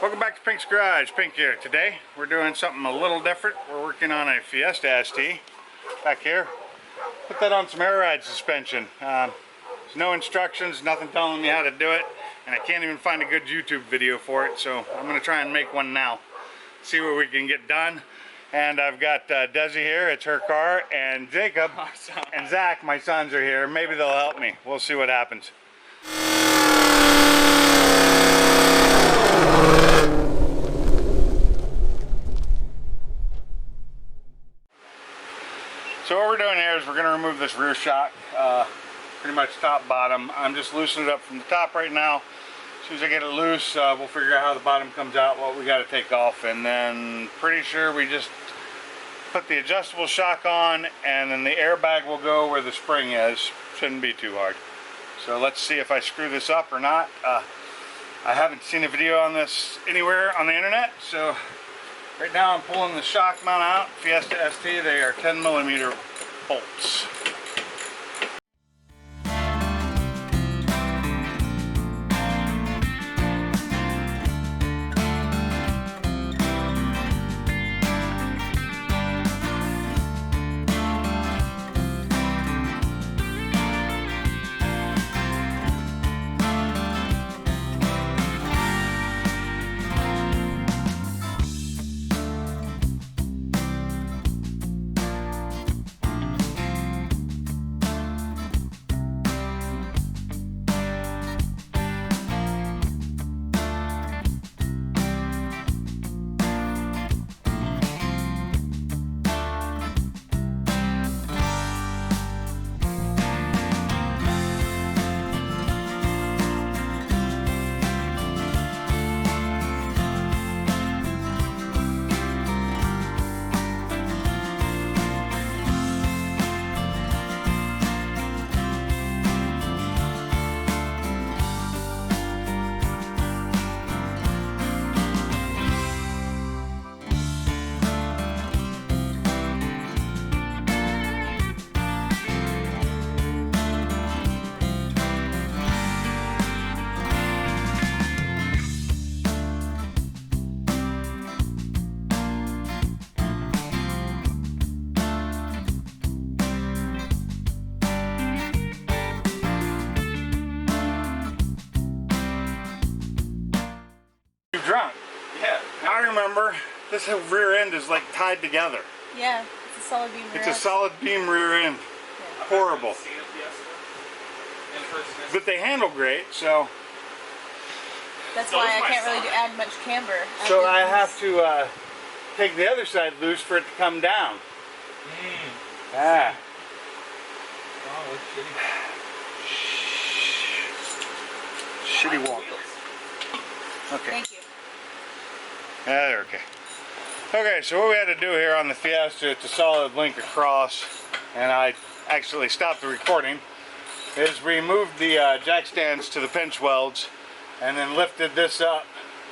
Welcome back to Pink's Garage. Pink here. Today we're doing something a little different. We're working on a Fiesta ST back here. Put that on some air ride suspension. There's no instructions, nothing telling me how to do it, and I can't even find a good YouTube video for it, so I'm going to try and make one now. See what we can get done. And I've got Desi here, it's her car, and Jacob and Zach, my sons, are here. Maybe they'll help me. We'll see what happens. So what we're doing here is we're going to remove this rear shock, pretty much top bottom. I'm just loosening it up from the top right now. As soon as I get it loose, we'll figure out how the bottom comes out, what we got to take off, and then pretty sure we just put the adjustable shock on, and then the airbag will go where the spring is. Shouldn't be too hard. So let's see if I screw this up or not. I haven't seen a video on this anywhere on the internet, so right now I'm pulling the shock mount out. Fiesta ST, they are 10mm bolts. Drunk. Yeah. I remember this rear end is like tied together. Yeah, it's a solid beam rear end. It's a solid beam rear end. Yeah. Horrible. But they handle great, so. That's why I can't really add much camber. So I have to take the other side loose for it to come down. Ah. Oh, it's shitty. Shitty walk. Okay. Thank you. Yeah, they're okay. Okay, so what we had to do here on the Fiesta, it's a solid link across, and I actually stopped the recording, is we moved the jack stands to the pinch welds, and then lifted this up,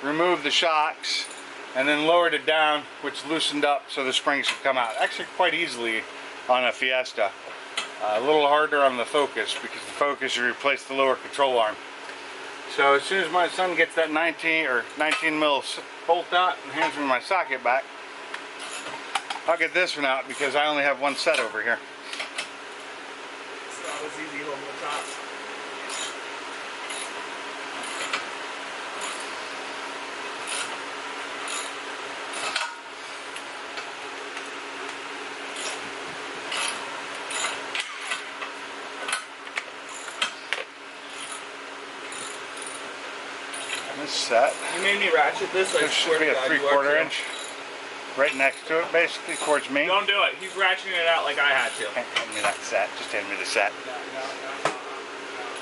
removed the shocks, and then lowered it down, which loosened up so the springs could come out. Actually quite easily on a Fiesta. A little harder on the Focus, because the Focus you replace the lower control arm. So as soon as my son gets that 19 mil bolt out and hands me my socket back, I'll get this one out because I only have one set over here. It's not as easy on the top. This set. You made me ratchet this. I There swear should be to a God, 3/4 inch right next to it, basically towards me. Don't do it. He's ratcheting it out like I had to. Hand me that set. Just hand me the set.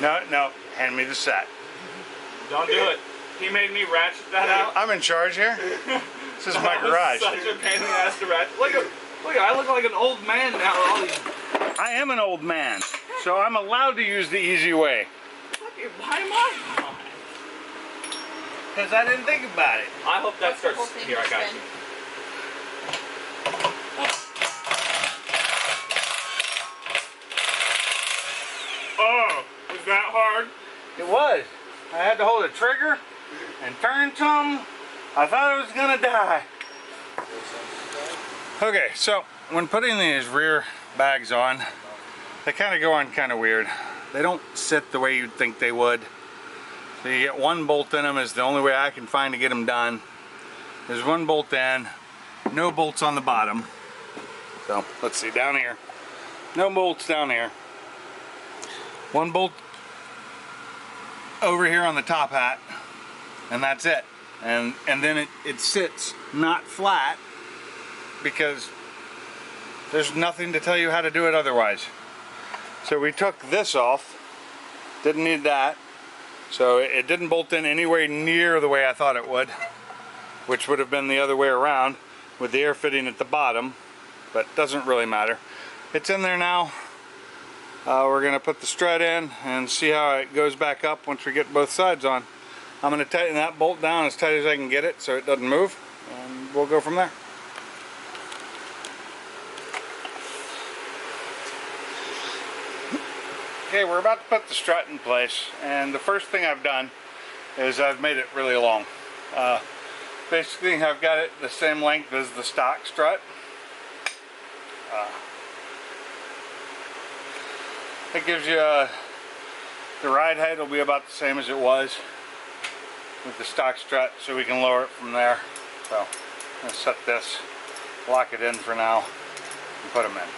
No, hand me the set. Don't do it. He made me ratchet that out. I'm in charge here. This is my That was garage. Such a pain in the ass to ratchet. Look, I look like an old man now. All these. I am an old man, so I'm allowed to use the easy way. Fucking, why am I? Because I didn't think about it. I hope that What's the whole starts. thing Here, I got spin? you. Oh, was that hard? It was. I had to hold a trigger and turn some, I thought I was gonna die. Okay, so when putting these rear bags on, they kind of go on kind of weird. They don't sit the way you'd think they would. So you get one bolt in them is the only way I can find to get them done. There's one bolt in, no bolts on the bottom. So let's see, down here. No bolts down here. One bolt over here on the top hat, and that's it. And then it sits not flat because there's nothing to tell you how to do it otherwise. So we took this off, didn't need that. So it didn't bolt in anywhere near the way I thought it would, which would have been the other way around with the air fitting at the bottom, but doesn't really matter. It's in there now. We're gonna put the strut in and see how it goes back up once we get both sides on. I'm gonna tighten that bolt down as tight as I can get it so it doesn't move, and we'll go from there. Okay, we're about to put the strut in place, and the first thing I've done is I've made it really long. Basically, I've got it the same length as the stock strut. It gives you the ride height will be about the same as it was with the stock strut, so we can lower it from there. So I'm going to set this, lock it in for now, and put them in.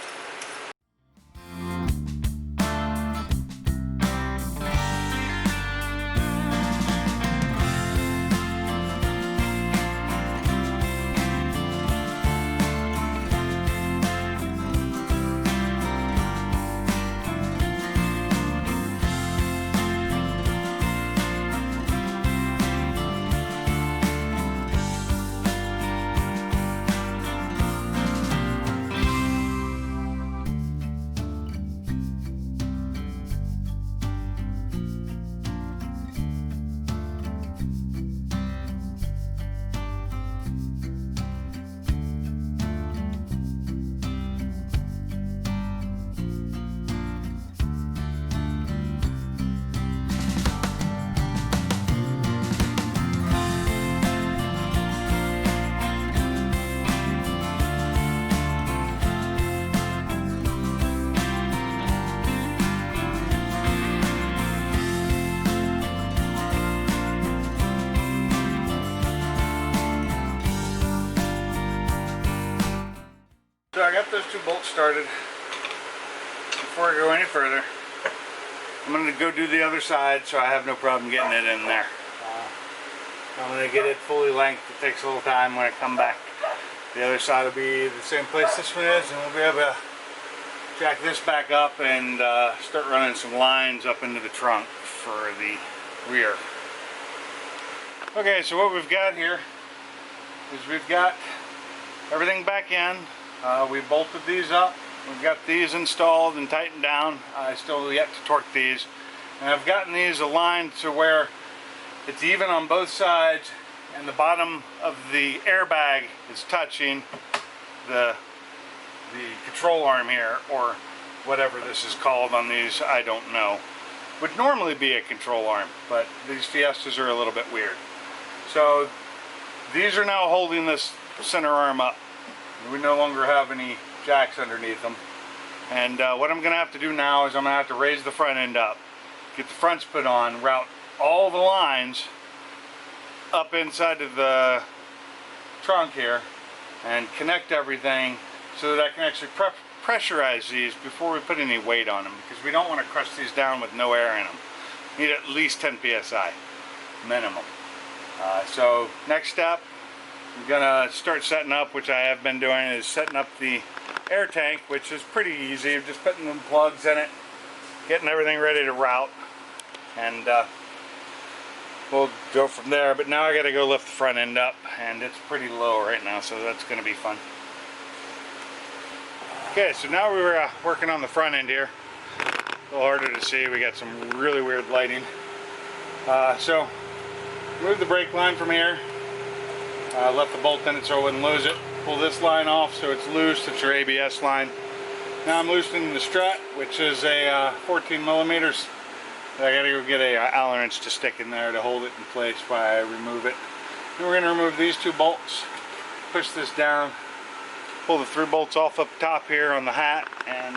So I got those two bolts started. Before I go any further, I'm going to go do the other side so I have no problem getting it in there. I'm going to get it fully length. It takes a little time when I come back. The other side will be the same place this one is, and we'll be able to jack this back up and start running some lines up into the trunk for the rear. Okay, so what we've got here is we've got everything back in. We bolted these up. We've got these installed and tightened down. I still yet to torque these. And I've gotten these aligned to where it's even on both sides, and the bottom of the airbag is touching the control arm here, or whatever this is called on these, I don't know. Would normally be a control arm, but these Fiestas are a little bit weird. So these are now holding this center arm up. We no longer have any jacks underneath them. And what I'm going to have to do now is I'm going to have to raise the front end up, get the fronts put on, route all the lines up inside of the trunk here, and connect everything so that I can actually pressurize these before we put any weight on them, because we don't want to crush these down with no air in them. Need at least 10 psi minimum. So next step, I'm gonna start setting up, which I have been doing, is setting up the air tank, which is pretty easy. Just putting them plugs in it, getting everything ready to route, and we'll go from there. But now I gotta go lift the front end up, and it's pretty low right now, so that's gonna be fun. Okay, so now we were working on the front end here. A little harder to see, we got some really weird lighting. So move the brake line from here. Left the bolt in it so I wouldn't lose it. Pull this line off so it's loose. It's your ABS line. Now I'm loosening the strut, which is a 14 millimeters. I gotta go get a Allen wrench to stick in there to hold it in place while I remove it. Then we're going to remove these 2 bolts, push this down, pull the 3 bolts off up top here on the hat, and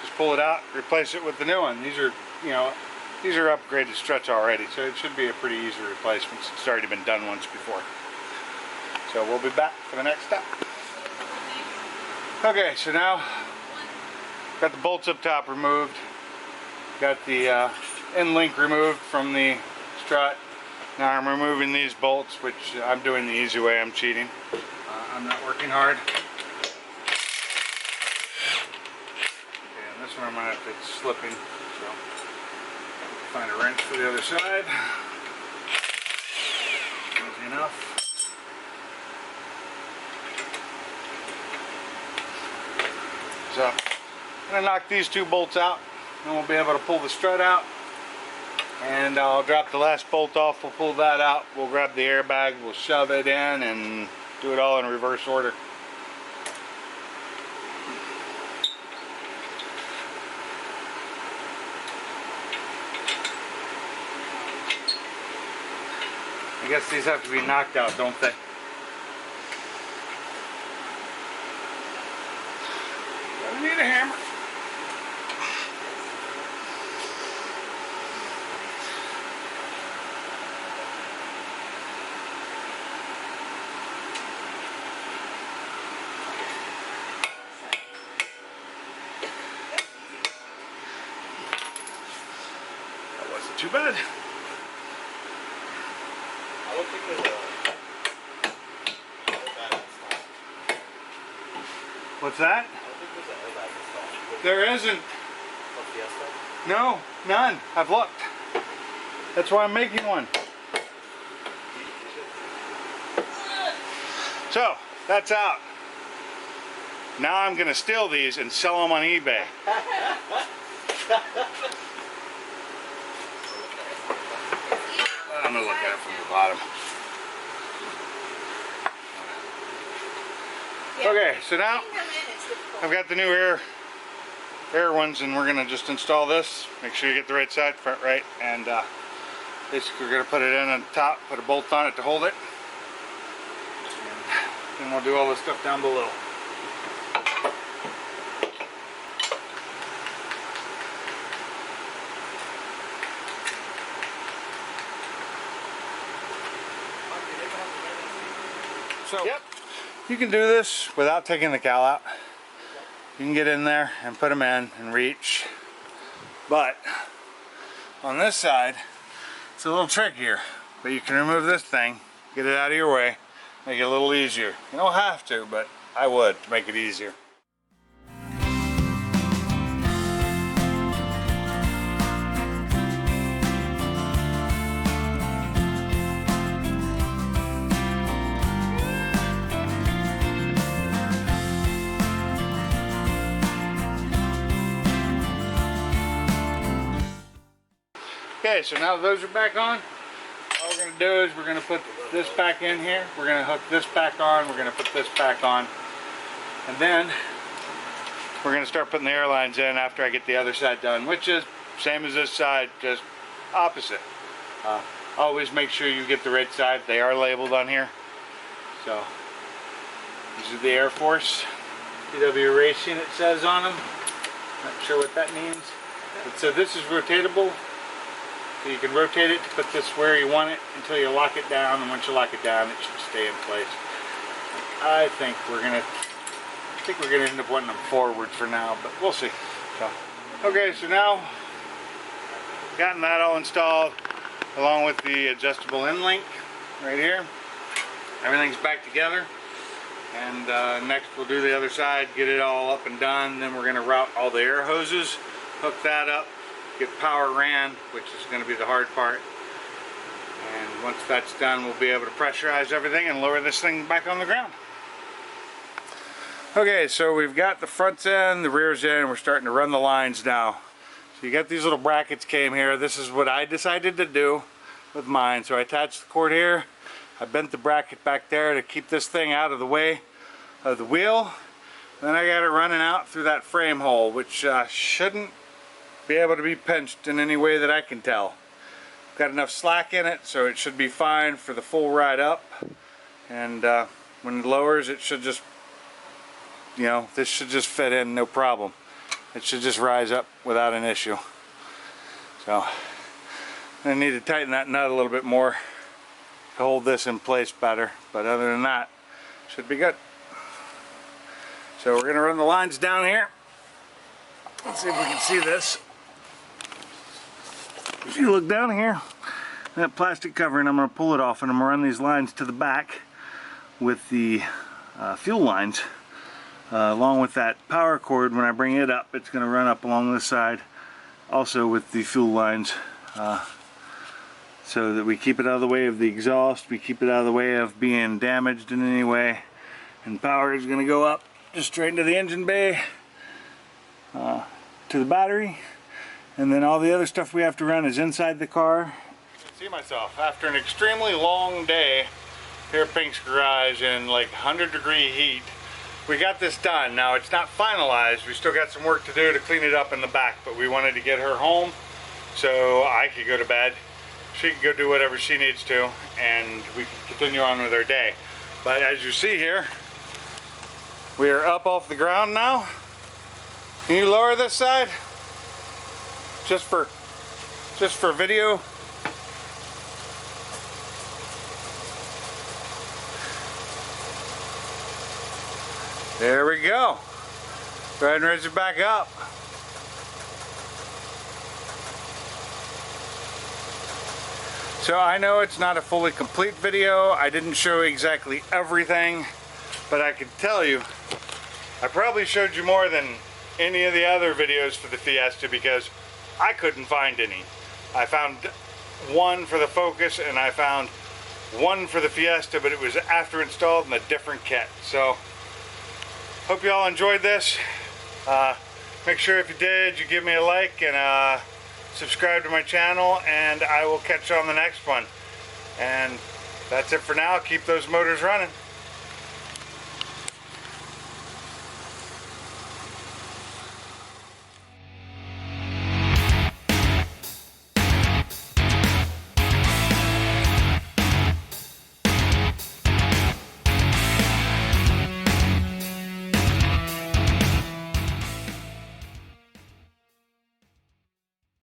just pull it out, replace it with the new one. These are, you know, these are upgraded struts already, so it should be a pretty easy replacement. It's already been done once before. So we'll be back for the next step. Okay, so now got the bolts up top removed, got the end link removed from the strut. Now I'm removing these bolts, which I'm doing the easy way. I'm cheating. I'm not working hard. Okay, and this one I'm gonna have to, it's slipping, so find a wrench for the other side. Easy enough. So I'm gonna knock these 2 bolts out, and we'll be able to pull the strut out. And I'll drop the last bolt off, we'll pull that out, we'll grab the airbag, we'll shove it in, and do it all in reverse order. I guess these have to be knocked out, don't they? I need a hammer. Too bad. I don't think there's a airbag installed. What's that? I don't think there's an airbag installed. There isn't. For Fiesta? No, none. I've looked. That's why I'm making one. So, that's out. Now I'm going to steal these and sell them on eBay. I'm going to look at it from the bottom. Okay, so now I've got the new air ones, and we're going to just install this. Make sure you get the right side, front right, and basically we're going to put it in on top, put a bolt on it to hold it, and then we'll do all this stuff down below. So, yep, you can do this without taking the cowl out. You can get in there and put them in and reach. But on this side, it's a little trickier. But you can remove this thing, get it out of your way, make it a little easier. You don't have to, but I would to make it easier. Okay, so now those are back on. All we're going to do is we're going to put this back in here. We're going to hook this back on. We're going to put this back on. And then we're going to start putting the airlines in after I get the other side done, which is same as this side, just opposite. Always make sure you get the right side. They are labeled on here. So these are the Air Force PW Racing, it says on them. Not sure what that means. But so this is rotatable. So you can rotate it to put this where you want it until you lock it down, and once you lock it down, it should stay in place. I think we're gonna end up wanting them forward for now, but we'll see. So, okay, so now gotten that all installed, along with the adjustable end link right here. Everything's back together, and next we'll do the other side, get it all up and done. Then we're gonna route all the air hoses, hook that up, get power ran, which is going to be the hard part. And once that's done, we'll be able to pressurize everything and lower this thing back on the ground. Okay, so we've got the fronts in, the rears in, we're starting to run the lines now. So you got these little brackets came here. This is what I decided to do with mine. So I attached the cord here. I bent the bracket back there to keep this thing out of the way of the wheel. Then I got it running out through that frame hole, which shouldn't be able to be pinched in any way that I can tell. got enough slack in it, so it should be fine for the full ride up. And when it lowers, it should just, you know, this should just fit in, no problem. It should just rise up without an issue. So I need to tighten that nut a little bit more to hold this in place better, but other than that, should be good. So we're gonna run the lines down here. Let's see if we can see this. If you look down here, that plastic covering, I'm gonna pull it off and I'm gonna run these lines to the back with the fuel lines. Along with that power cord, when I bring it up, it's gonna run up along this side, also with the fuel lines. So that we keep it out of the way of the exhaust, we keep it out of the way of being damaged in any way. And power is going to go up just straight into the engine bay, to the battery, and then all the other stuff we have to run is inside the car. I can see myself after an extremely long day here at Pink's garage in like 100-degree heat. We got this done. Now it's not finalized, we still got some work to do to clean it up in the back, but we wanted to get her home so I could go to bed. She can go do whatever she needs to, and we can continue on with our day. But as you see here, we are up off the ground now. Can you lower this side? Just for video. There we go. Go ahead and raise it back up. So I know it's not a fully complete video. I didn't show exactly everything, but I can tell you, I probably showed you more than any of the other videos for the Fiesta because I couldn't find any. I found one for the Focus and I found one for the Fiesta, but it was after installed in a different kit. So, hope you all enjoyed this. Make sure if you did, you give me a like and subscribe to my channel, and I will catch you on the next one. And that's it for now. Keep those motors running.